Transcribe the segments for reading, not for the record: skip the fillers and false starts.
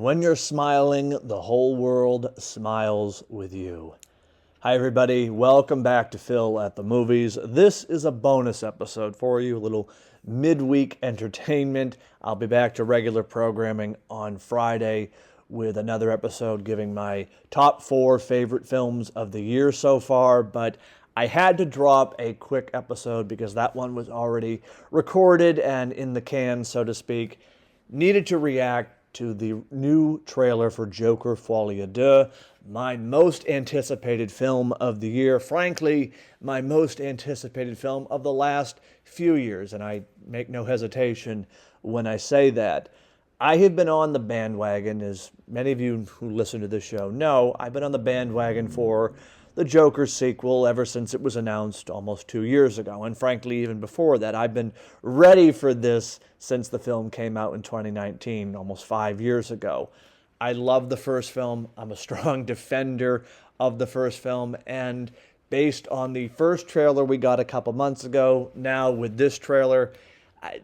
When you're smiling, the whole world smiles with you. Hi, everybody. Welcome back to Phil at the Movies. This is a bonus episode for you, a little midweek entertainment. I'll be back to regular programming on Friday with another episode giving my top 4 favorite films of the year so far, but I had to drop a quick episode because that one was already recorded and in the can, so to speak. Needed to react to the new trailer for Joker Folie, Deux, my most anticipated film of the year. Frankly, my most anticipated film of the last few years, and I make no hesitation when I say that. I have been on the bandwagon, as many of you who listen to this show know, I've been on the bandwagon for the Joker sequel ever since it was announced almost 2 years ago. And frankly, even before that, I've been ready for this since the film came out in 2019, almost 5 years ago. I love the first film. I'm a strong defender of the first film. And based on the first trailer we got a couple months ago, now with this trailer,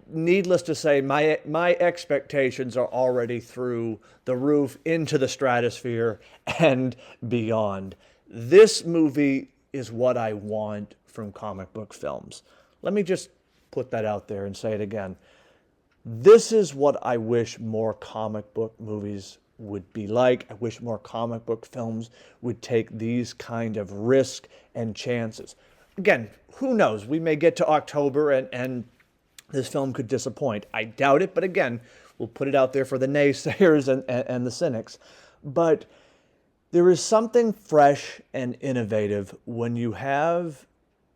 needless to say, my expectations are already through the roof into the stratosphere and beyond. This movie is what I want from comic book films. Let me just put that out there and say it again. This is what I wish more comic book movies would be like. I wish more comic book films would take these kind of risk and chances. Again, who knows? We may get to October and this film could disappoint. I doubt it, but again, we'll put it out there for the naysayers and the cynics. But there is something fresh and innovative when you have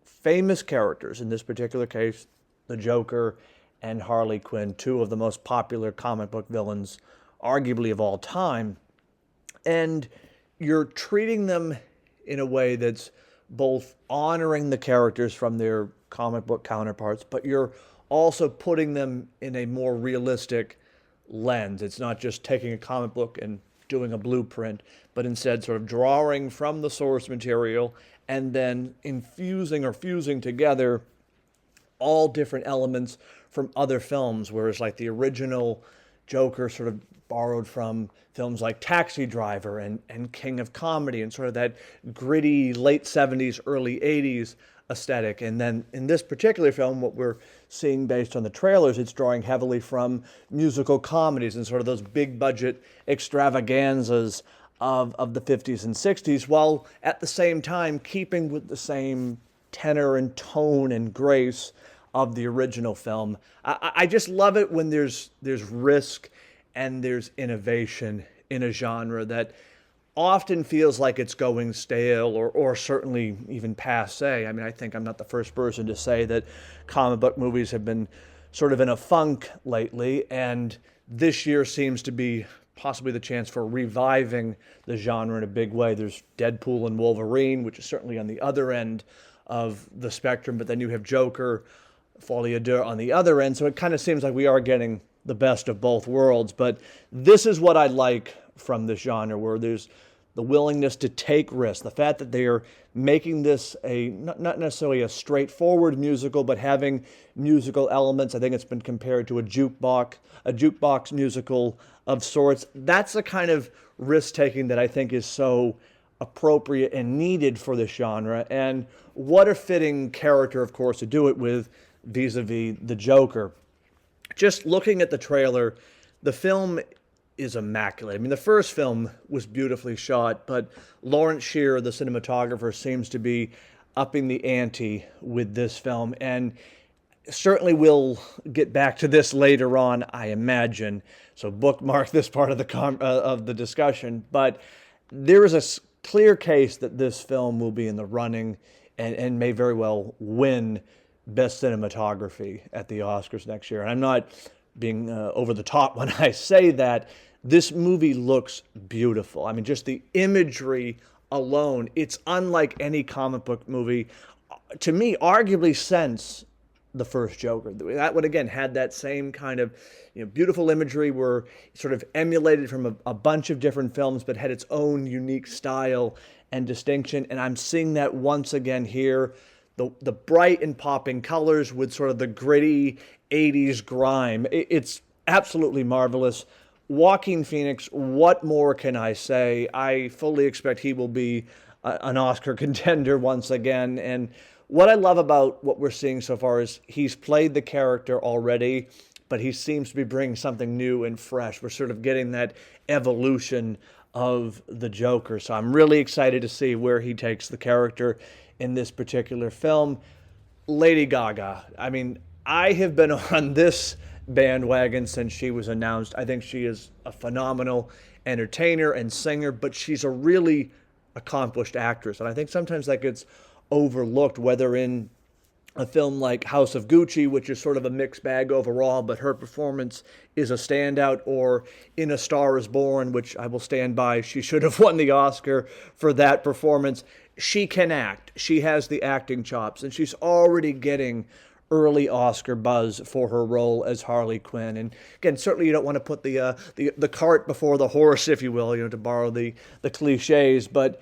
famous characters, in this particular case, the Joker and Harley Quinn, two of the most popular comic book villains, arguably of all time, and you're treating them in a way that's both honoring the characters from their comic book counterparts, but you're also putting them in a more realistic lens. It's not just taking a comic book and doing a blueprint, but instead sort of drawing from the source material and then infusing or fusing together all different elements from other films, whereas like the original Joker sort of borrowed from films like Taxi Driver and King of Comedy and sort of that gritty late 70s, early 80s aesthetic. And then in this particular film, what we're seeing based on the trailers, it's drawing heavily from musical comedies and sort of those big budget extravaganzas of the 50s and 60s, while at the same time keeping with the same tenor and tone and grace of the original film. I just love it when there's risk and there's innovation in a genre that often feels like it's going stale or certainly even passé. I mean, I think I'm not the first person to say that comic book movies have been sort of in a funk lately, and this year seems to be possibly the chance for reviving the genre in a big way. There's Deadpool and Wolverine, which is certainly on the other end of the spectrum, but then you have Joker, Folie Deux on the other end, so it kind of seems like we are getting the best of both worlds. But this is what I like from this genre, where there's the willingness to take risks, the fact that they are making this a not necessarily a straightforward musical, but having musical elements. I think it's been compared to a jukebox musical of sorts. That's the kind of risk-taking that I think is so appropriate and needed for this genre. And what a fitting character, of course, to do it with vis-a-vis the Joker. Just looking at the trailer, the film is immaculate. I mean, the first film was beautifully shot, but Lawrence Shearer, the cinematographer, seems to be upping the ante with this film. And certainly we'll get back to this later on, I imagine. So bookmark this part of the discussion. But there is a clear case that this film will be in the running and may very well win Best Cinematography at the Oscars next year. And I'm not being over the top when I say that. This movie looks beautiful. I mean, just the imagery alone, it's unlike any comic book movie, to me, arguably since the first Joker. That one, again, had that same kind of beautiful imagery, were sort of emulated from a bunch of different films, but had its own unique style and distinction. And I'm seeing that once again here. The bright and popping colors with sort of the gritty 80s grime. It's absolutely marvelous. Joaquin Phoenix, what more can I say? I fully expect he will be an Oscar contender once again. And what I love about what we're seeing so far is he's played the character already, but he seems to be bringing something new and fresh. We're sort of getting that evolution of the Joker. So I'm really excited to see where he takes the character in this particular film. Lady Gaga. I mean, I have been on this bandwagon since she was announced. I think she is a phenomenal entertainer and singer, but she's a really accomplished actress. And I think sometimes that gets overlooked, whether in a film like House of Gucci, which is sort of a mixed bag overall, but her performance is a standout, or in A Star is Born, which I will stand by. She should have won the Oscar for that performance. She can act. She has the acting chops, and she's already getting early Oscar buzz for her role as Harley Quinn. And again, certainly you don't want to put the cart before the horse, if you will, to borrow the cliches, but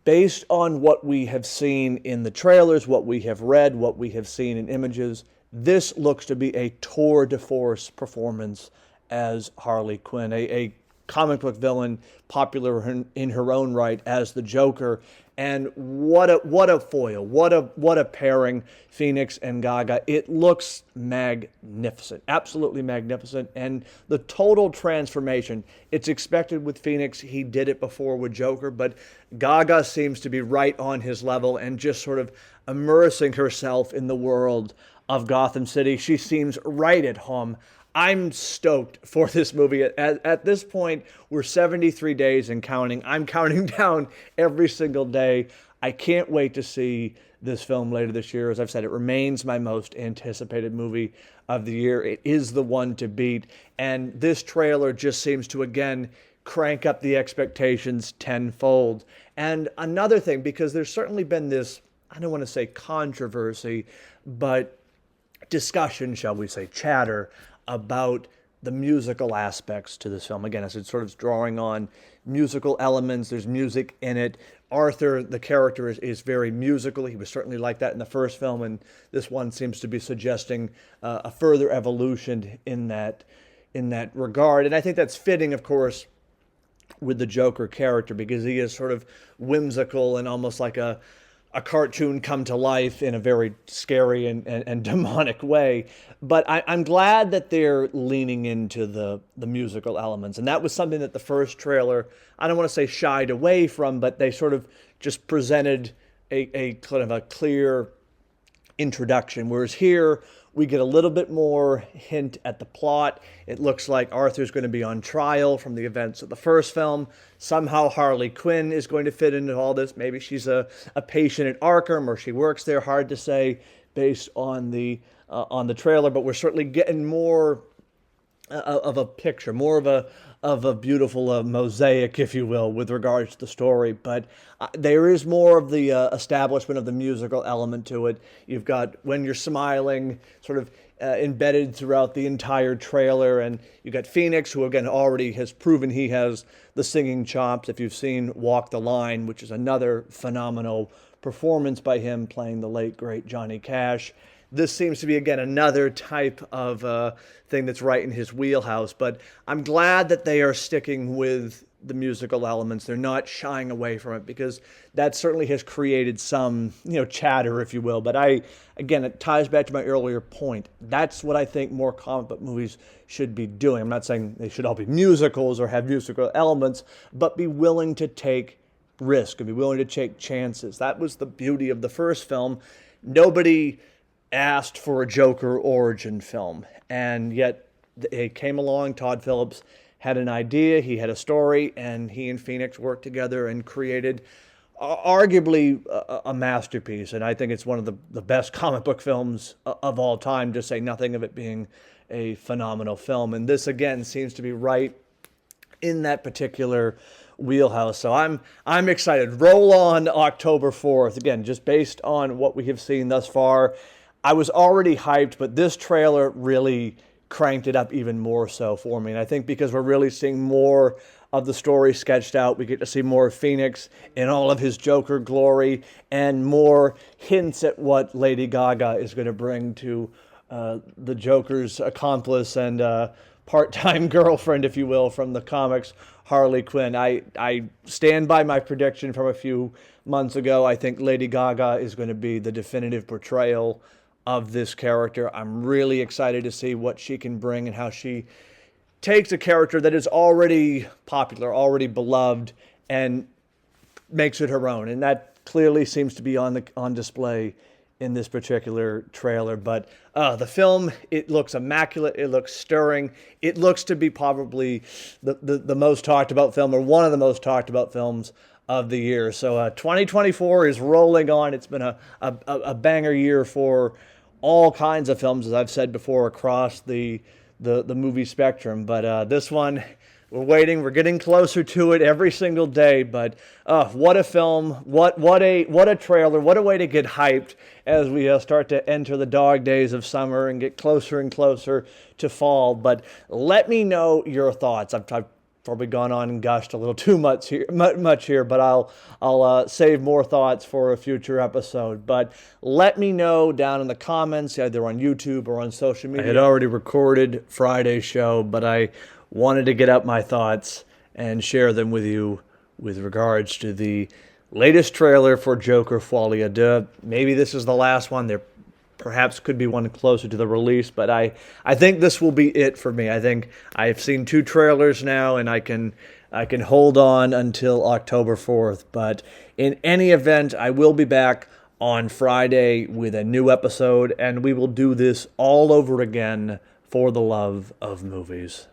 based on what we have seen in the trailers, what we have read, what we have seen in images, this looks to be a tour de force performance as Harley Quinn, a comic book villain popular in her own right as the Joker. And what a foil, what a pairing, Phoenix and Gaga. It looks magnificent, absolutely magnificent. And the total transformation, it's expected with Phoenix. He did it before with Joker, but Gaga seems to be right on his level and just sort of immersing herself in the world of Gotham City. She seems right at home. I'm stoked for this movie. At this point, we're 73 days and counting. I'm counting down every single day. I can't wait to see this film later this year. As I've said, it remains my most anticipated movie of the year. It is the one to beat. And this trailer just seems to, again, crank up the expectations tenfold. And another thing, because there's certainly been this, I don't want to say controversy, but discussion, shall we say, chatter about the musical aspects to this film. Again, as it's sort of drawing on musical elements, there's music in it. Arthur, the character, is very musical. He was certainly like that in the first film, and this one seems to be suggesting a further evolution in that regard. And I think that's fitting, of course, with the Joker character, because he is sort of whimsical and almost like a cartoon come to life in a very scary and demonic way. But I'm glad that they're leaning into the musical elements. And that was something that the first trailer, I don't want to say shied away from, but they sort of just presented a kind of a clear introduction. Whereas here, we get a little bit more hint at the plot. It looks like Arthur's going to be on trial from the events of the first film. Somehow Harley Quinn is going to fit into all this. Maybe she's a patient at Arkham, or she works there. Hard to say based on the trailer, but we're certainly getting more of a picture, more of a beautiful mosaic, if you will, with regards to the story. But there is more of the establishment of the musical element to it. You've got When You're Smiling sort of embedded throughout the entire trailer. And you've got Phoenix, who again already has proven he has the singing chops. If you've seen Walk the Line, which is another phenomenal performance by him playing the late, great Johnny Cash. This seems to be, again, another type of thing that's right in his wheelhouse. But I'm glad that they are sticking with the musical elements. They're not shying away from it, because that certainly has created some, chatter, if you will. But again, it ties back to my earlier point. That's what I think more comic book movies should be doing. I'm not saying they should all be musicals or have musical elements, but be willing to take risk and be willing to take chances. That was the beauty of the first film. Nobody asked for a Joker origin film, and yet it came along. Todd Phillips had an idea, he had a story, and he and Phoenix worked together and created arguably a masterpiece. And I think it's one of the best comic book films of all time, to say nothing of it being a phenomenal film. And this, again, seems to be right in that particular wheelhouse. So I'm excited. Roll on October 4th. Again, just based on what we have seen thus far, I was already hyped, but this trailer really cranked it up even more so for me. And I think because we're really seeing more of the story sketched out, we get to see more of Phoenix in all of his Joker glory, and more hints at what Lady Gaga is going to bring to the Joker's accomplice and part-time girlfriend, if you will, from the comics, Harley Quinn. I stand by my prediction from a few months ago. I think Lady Gaga is going to be the definitive portrayal of this character. I'm really excited to see what she can bring and how she takes a character that is already popular, already beloved, and makes it her own. And that clearly seems to be on display in this particular trailer. But the film, it looks immaculate. It looks stirring. It looks to be probably the most talked about film, or one of the most talked about films of the year. So 2024 is rolling on. It's been a banger year for all kinds of films, as I've said before, across the movie spectrum. But this one, we're waiting. We're getting closer to it every single day. But what a film! What a trailer! What a way to get hyped as we start to enter the dog days of summer and get closer and closer to fall. But let me know your thoughts. I've probably gone on and gushed a little too much here, but I'll save more thoughts for a future episode. But let me know down in the comments, either on YouTube or on social media. I had already recorded Friday's show, but I wanted to get out my thoughts and share them with you with regards to the latest trailer for Joker Folie. Deux. Maybe this is the last one. There perhaps could be one closer to the release, but I think this will be it for me. I think I've seen 2 trailers now, and I can hold on until October 4th. But in any event, I will be back on Friday with a new episode, and we will do this all over again for the love of movies.